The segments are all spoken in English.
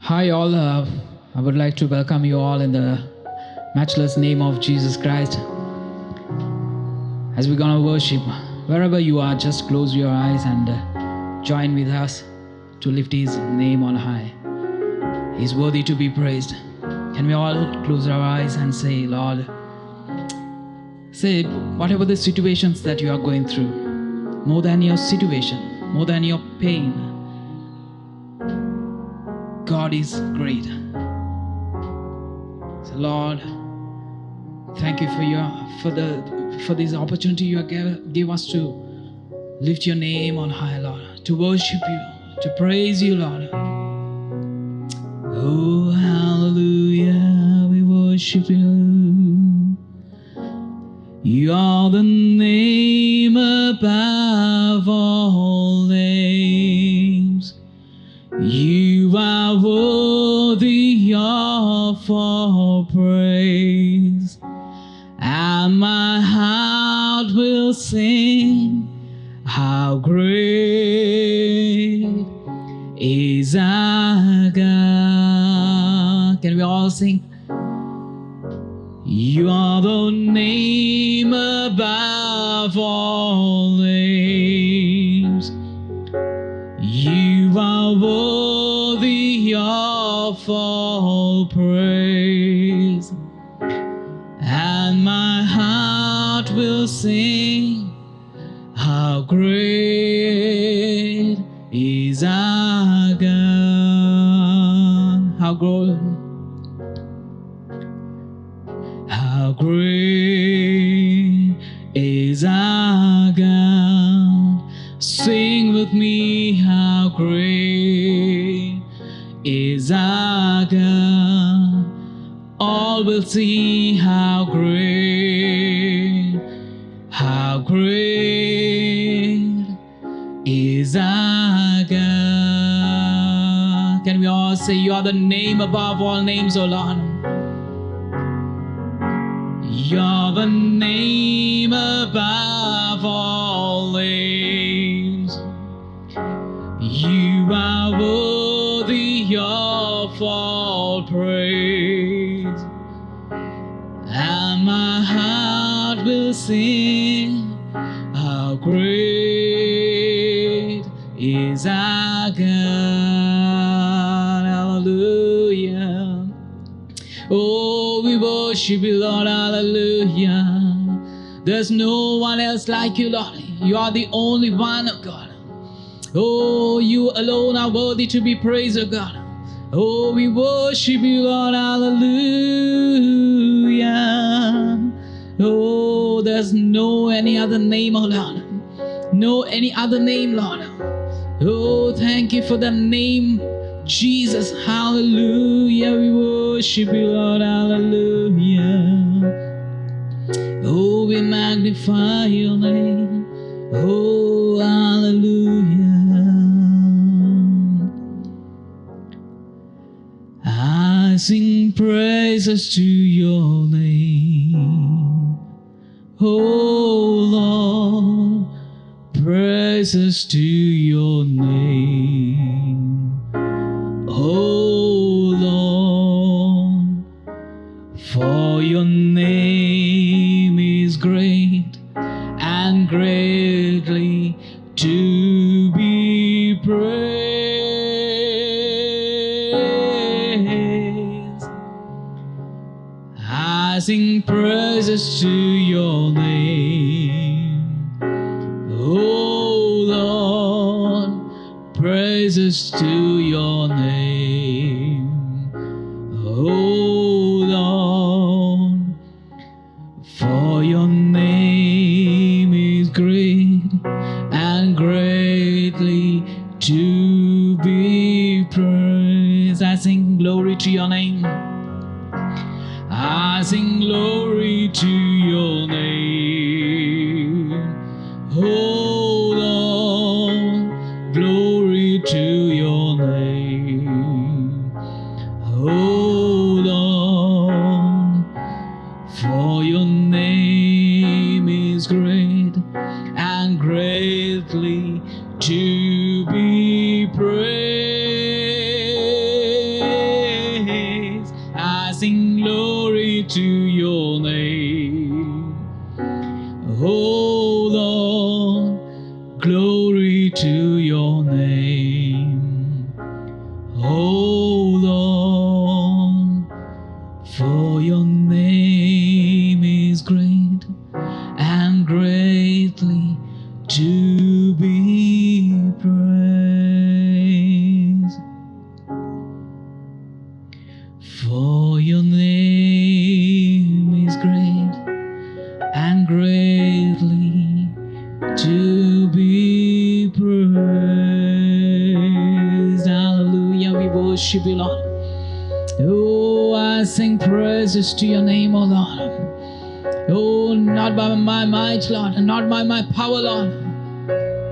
Hi, all. I would like to welcome you all in the matchless name of Jesus Christ. As we're gonna worship, wherever you are, just close your eyes and join with us to lift His name on high. He's worthy to be praised. Can we all close our eyes and say, Lord, say whatever the situations that you are going through, more than your situation, more than your pain, God is great. So Lord, thank you for this opportunity you give us to lift your name on high, Lord, to worship you, to praise you, Lord. Oh, hallelujah, we worship you. You are the name above all names. You are worthy of all praise, and my heart will sing, how great is our God. Can we all sing? You are the name above all names. You are worthy of all praise, and my heart will sing, how great is our God. How great is our God. Sing with me, how great is our God. All will see how great is our God. Can we all say, you are the name above all names, O Lord. You're the name above all names. You are worthy of all praise, and my heart will sing, how great is our God. Hallelujah. Oh, we worship you, Lord, hallelujah. There's no one else like you, Lord. You are the only one, oh God. Oh, you alone are worthy to be praised, oh God. Oh, we worship you, Lord, hallelujah. Oh, there's no any other name, oh Lord. No any other name, Lord. Oh, thank you for the name, Jesus, hallelujah. We worship you, Lord, hallelujah. Oh, we magnify your name. Oh, hallelujah. I sing praises to your name. Oh, Lord, praises to your name. Oh, Lord, for your name is great and greatly to be praised. I sing praises to your name. Oh Lord, praises to your name. Oh Lord, for your name is great and greatly to be praised. I sing glory to your name. I sing glory to your name. Oh Lord, glory to your name. Oh Lord, for your name is great and greatly to be praised. to your name. Oh Lord, glory to your name. Oh Lord, for your name is great and greatly to be praised. For your name is great and greatly to be praised. Hallelujah, we worship you, Lord. Oh, I sing praises to your name, O Lord. Oh, not by my might, Lord, and not by my power, Lord,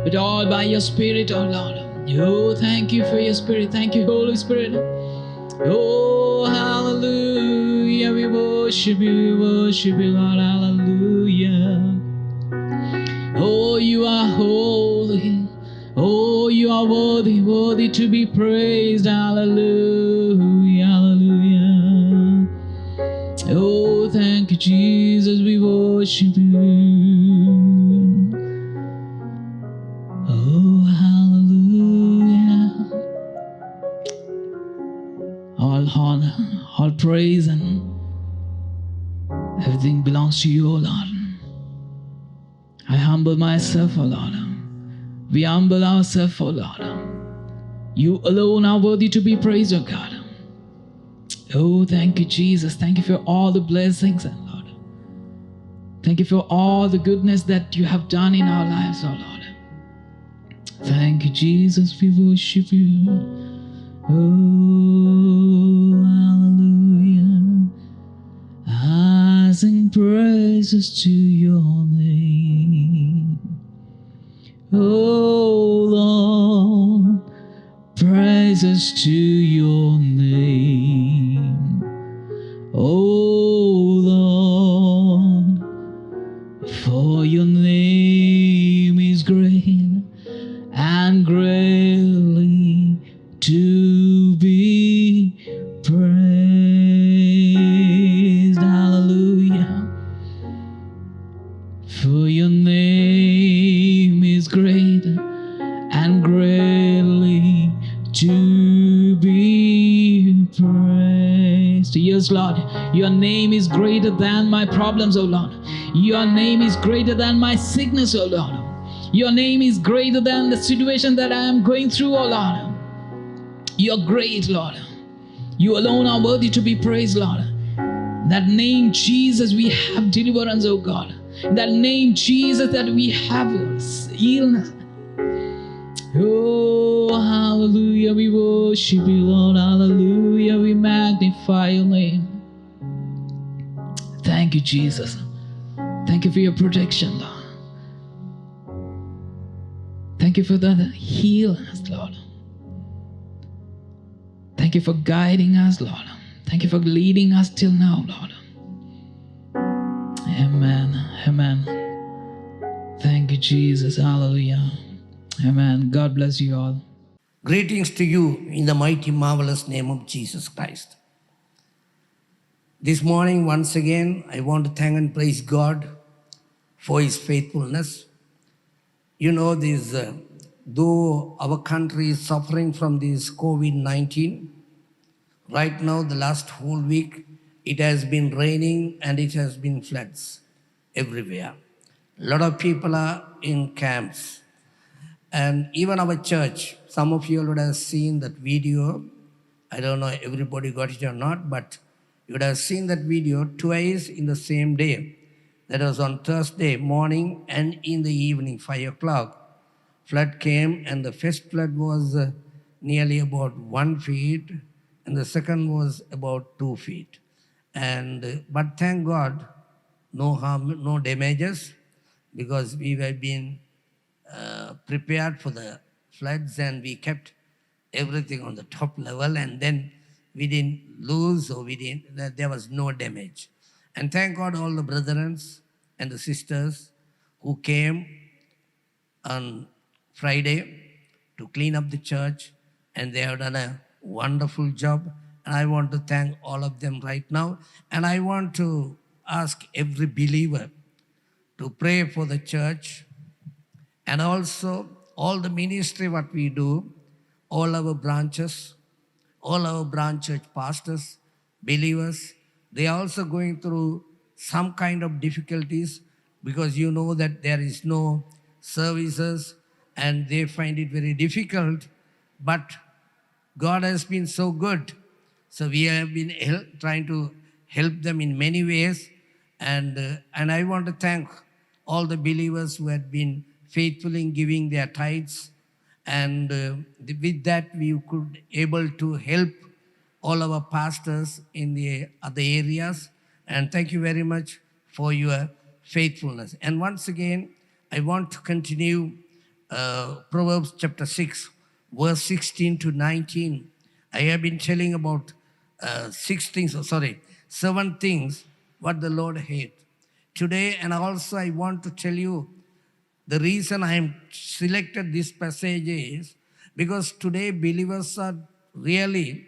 but all by your Spirit, O Lord. Oh, thank you for your Spirit. Thank you, Holy Spirit. Oh, hallelujah, we worship you, Lord, hallelujah. Oh, you are holy. Oh, you are worthy, worthy to be praised, hallelujah, hallelujah. Oh, thank you, Jesus, we worship you. Oh, hallelujah. All honor, all praise, and everything belongs to you, O Lord. I humble myself, O Lord. We humble ourselves, O Lord. You alone are worthy to be praised, O God. Oh, thank you, Jesus. Thank you for all the blessings, and Lord. Thank you for all the goodness that you have done in our lives, O Lord. Thank you, Jesus. We worship you. Oh, hallelujah. I sing praises to your name. Oh, Lord, praises to your name. Oh, Lord, for your name is great and greatly to be praised. Hallelujah. For your name is great and greatly to be praised. Yes, Lord, your name is greater than my problems, O Lord. Your name is greater than my sickness, O Lord. Your name is greater than the situation that I am going through, O Lord. You're great, Lord. You alone are worthy to be praised, Lord. That name, Jesus, we have deliverance, oh God. That name, Jesus, that we have illness. Oh, hallelujah, we worship you, Lord. Hallelujah, we magnify your name. Thank you, Jesus. Thank you for your protection, Lord. Thank you for that healing us, Lord. Thank you for guiding us, Lord. Thank you for leading us till now, Lord. Amen. Amen. Thank you, Jesus. Hallelujah. Amen. God bless you all. Greetings to you in the mighty, marvelous name of Jesus Christ. This morning, once again, I want to thank and praise God for His faithfulness. You know, though our country is suffering from this COVID-19, right now, the last whole week, it has been raining and it has been floods everywhere. A lot of people are in camps. And even our church, some of you would have seen that video. I don't know if everybody got it or not, but you would have seen that video twice in the same day. That was on Thursday morning and in the evening, 5 o'clock. Flood came, and the first flood was nearly about 1 feet, and the second was about 2 feet. But thank God, no harm, no damages, because we have been prepared for the floods, and we kept everything on the top level, and then we didn't lose, or there was no damage. And thank God, all the brethren and the sisters who came on Friday to clean up the church, and they have done a wonderful job. And I want to thank all of them right now. And I want to ask every believer to pray for the church and also all the ministry what we do, all our branches, all our branch church pastors, believers, they are also going through some kind of difficulties because you know that there is no services and they find it very difficult. But God has been so good. So we have been trying to help them in many ways. And I want to thank all the believers who had been faithful in giving their tithes. And with that, we could able to help all our pastors in the other areas. And thank you very much for your faithfulness. And once again, I want to continue Proverbs chapter 6, verse 16 to 19. I have been telling about 7 things what the Lord hates. Today, and also I want to tell you the reason I am selected this passage is because today believers are really,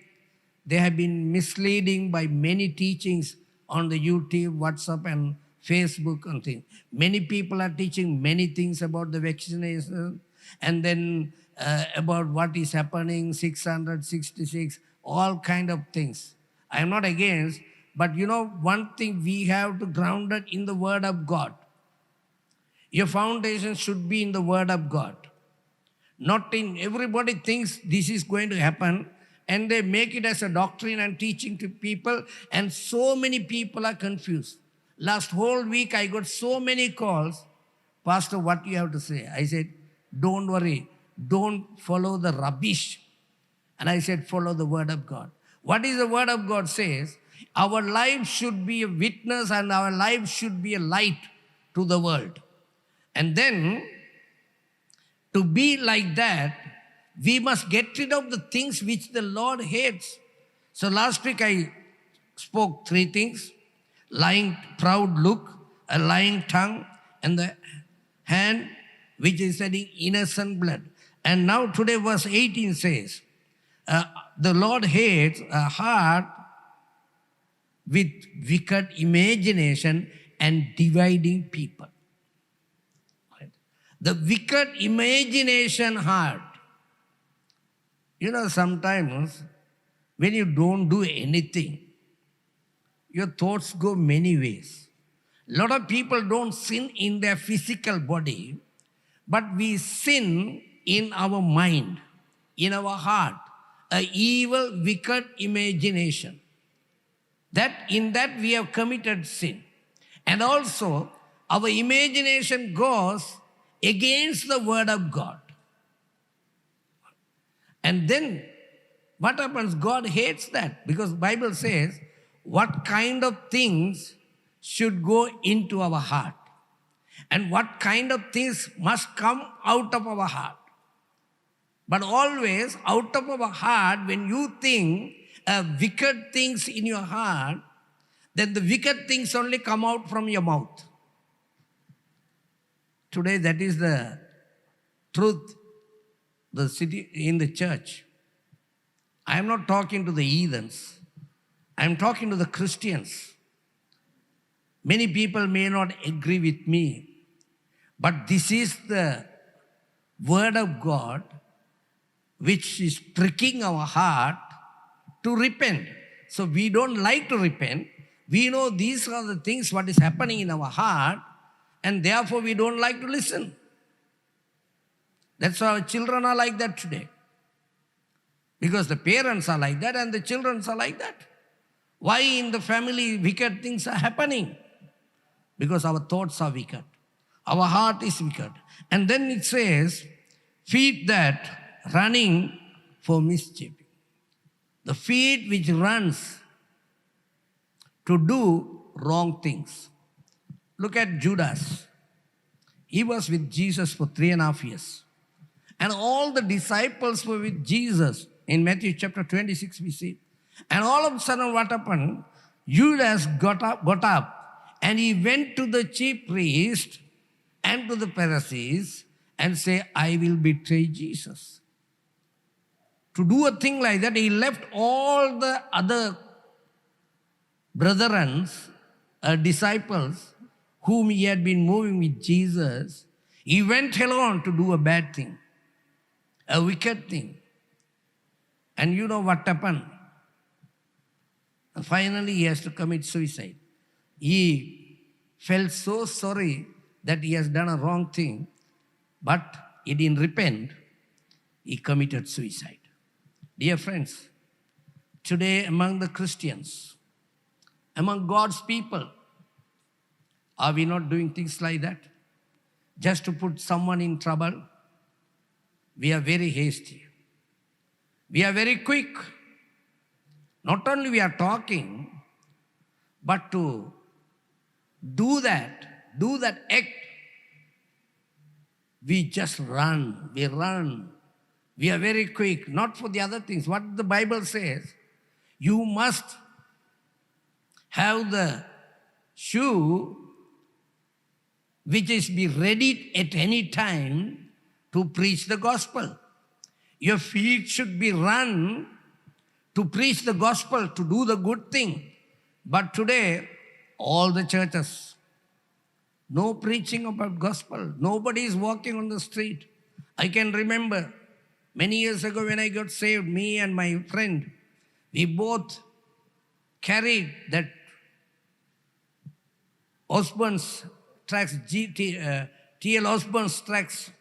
they have been misleading by many teachings on the YouTube, WhatsApp and Facebook and things. Many people are teaching many things about the vaccination and then about what is happening, 666, all kind of things. I am not against, but you know, one thing we have to ground it in the Word of God. Your foundation should be in the Word of God. Not in, everybody thinks this is going to happen and they make it as a doctrine and teaching to people, and so many people are confused. Last whole week I got so many calls, Pastor, what do you have to say? I said, don't worry, don't follow the rubbish. And I said, follow the Word of God. What is the Word of God says? Our life should be a witness and our life should be a light to the world. And then, to be like that, we must get rid of the things which the Lord hates. So last week I spoke 3 things: lying, proud look, a lying tongue, and the hand which is shedding innocent blood. And now today verse 18 says, the Lord hates a heart with wicked imagination and dividing people. The wicked imagination heart. You know, sometimes when you don't do anything, your thoughts go many ways. A lot of people don't sin in their physical body, but we sin in our mind, in our heart, an evil, wicked imagination. In that we have committed sin. And also, our imagination goes against the Word of God. And then, what happens? God hates that because Bible says, what kind of things should go into our heart and what kind of things must come out of our heart. But always out of our heart, when you think wicked things in your heart, then the wicked things only come out from your mouth. Today, that is the truth, the city in the church. I am not talking to the heathens. I am talking to the Christians. Many people may not agree with me, but this is the Word of God which is pricking our heart to repent. So we don't like to repent. We know these are the things what is happening in our heart, and therefore we don't like to listen. That's why our children are like that today. Because the parents are like that and the children are like that. Why in the family wicked things are happening? Because our thoughts are wicked. Our heart is wicked. And then it says, feet that running for mischief. The feet which runs to do wrong things. Look at Judas. He was with Jesus for 3.5 years. And all the disciples were with Jesus. In Matthew chapter 26 we see. And all of a sudden what happened? Judas got up and he went to the chief priest and to the Pharisees and say, I will betray Jesus. to do a thing like that, he left all the other brethren, disciples, whom he had been moving with Jesus. He went alone to do a bad thing, a wicked thing. And you know what happened? Finally, he has to commit suicide. He felt so sorry that he has done a wrong thing, but he didn't repent. He committed suicide. Dear friends, today among the Christians, among God's people, are we not doing things like that? Just to put someone in trouble? We are very hasty. We are very quick. Not only we are talking, but to do that act, we just run. We run. We are very quick, not for the other things. What the Bible says, you must have the shoe which is be ready at any time to preach the gospel. Your feet should be run to preach the gospel, to do the good thing. But today, all the churches, no preaching about gospel. Nobody is walking on the street. I can remember many years ago when I got saved, me and my friend, we both carried that Osborne's tracks, T.L. Osborne's tracks,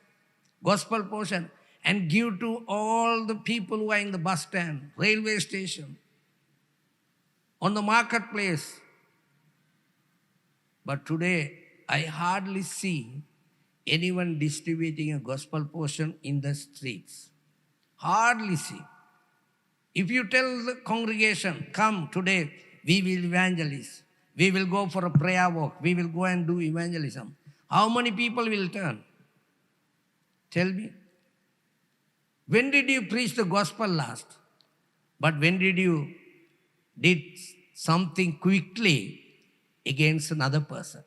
gospel portion, and give to all the people who are in the bus stand, railway station, on the marketplace. But today, I hardly see anyone distributing a gospel portion in the streets. Hardly see. If you tell the congregation, come today, we will evangelize. We will go for a prayer walk. We will go and do evangelism. How many people will turn? Tell me. When did you preach the gospel last? But when did you did something quickly against another person?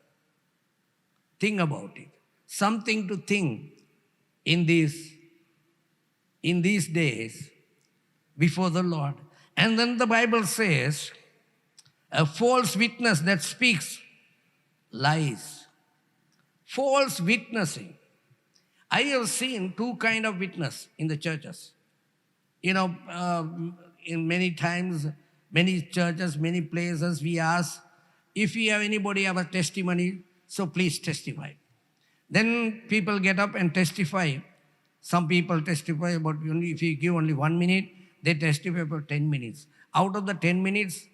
Think about it. Something to think in these days before the Lord. And then the Bible says, a false witness that speaks lies. False witnessing. I have seen two kinds of witness in the churches. In many times, many churches, many places, we ask, if you have anybody have a testimony, so please testify. Then people get up and testify. Some people testify about only, if you give only 1 minute, they testify about 10 minutes. Out of the 10 minutes,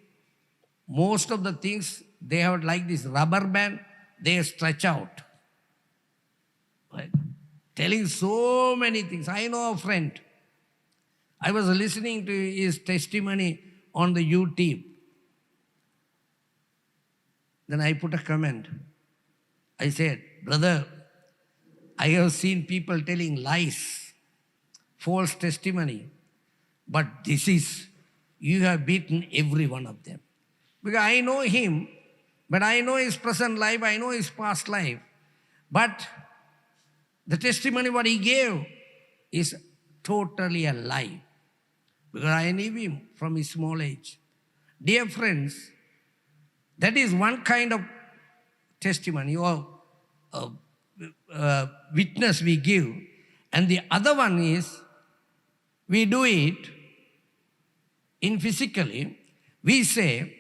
most of the things, they have like this rubber band, they stretch out. Right? Telling so many things. I know a friend. I was listening to his testimony on the YouTube. Then I put a comment. I said, brother, I have seen people telling lies, false testimony. But this is, you have beaten every one of them. Because I know him, but I know his present life, I know his past life. But the testimony what he gave is totally a lie. Because I knew him from his small age. Dear friends, that is one kind of testimony or witness we give. And the other one is, we do it in physically. We say,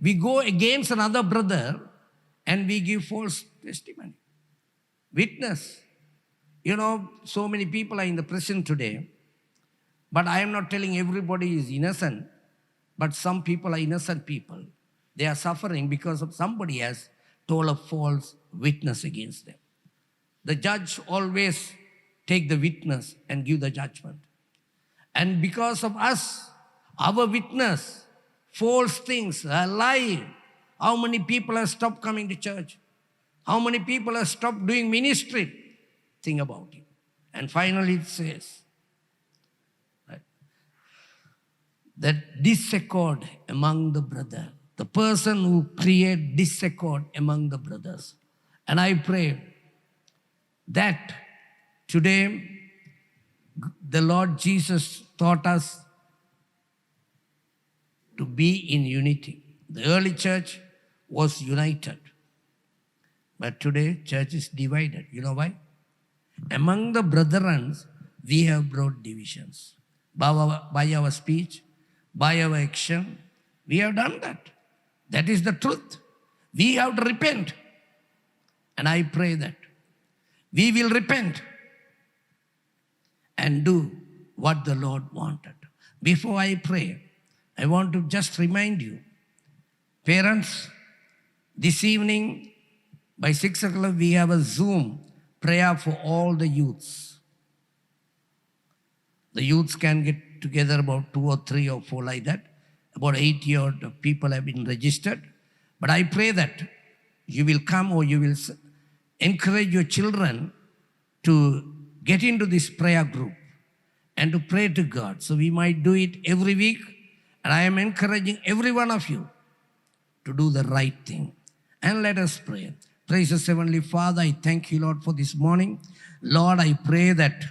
we go against another brother and we give false testimony. Witness. You know, so many people are in the prison today, but I am not telling everybody is innocent, but some people are innocent people. They are suffering because of somebody has told a false witness against them. The judge always take the witness and give the judgment. And because of us, our witness, false things, a lie, how many people have stopped coming to church? How many people have stopped doing ministry? Think about it. And finally it says, right, that disaccord among the brother, the person who create disaccord among the brothers. And I pray that today the Lord Jesus taught us to be in unity. The early church was united. But today, church is divided. You know why? Among the brethren, we have brought divisions. By our speech, by our action, we have done that. That is the truth. We have to repent. And I pray that we will repent and do what the Lord wanted. Before I pray, I want to just remind you, parents, this evening by 6 o'clock we have a Zoom prayer for all the youths. The youths can get together about 2 or 3 or 4 like that. About 80 odd people have been registered. But I pray that you will come or you will encourage your children to get into this prayer group and to pray to God. So we might do it every week. And I am encouraging every one of you to do the right thing. And let us pray. Precious Heavenly Father, I thank you, Lord, for this morning. Lord, I pray that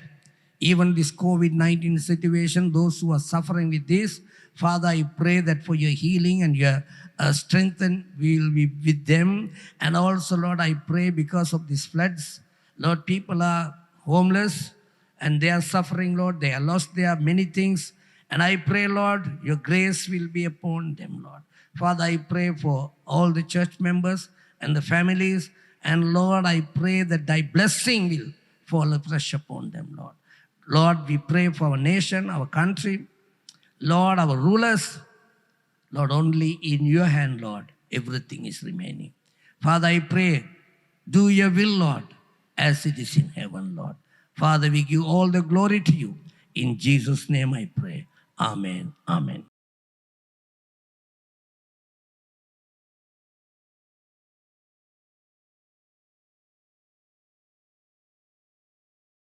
even this COVID-19 situation, those who are suffering with this, Father, I pray that for your healing and your strength will be with them. And also, Lord, I pray because of these floods, Lord, people are homeless and they are suffering, Lord. They are lost. There are many things. And I pray, Lord, your grace will be upon them, Lord. Father, I pray for all the church members and the families. And Lord, I pray that thy blessing will fall afresh upon them, Lord. Lord, we pray for our nation, our country. Lord, our rulers. Lord, only in your hand, Lord, everything is remaining. Father, I pray, do your will, Lord, as it is in heaven, Lord. Father, we give all the glory to you. In Jesus' name I pray. Amen. Amen.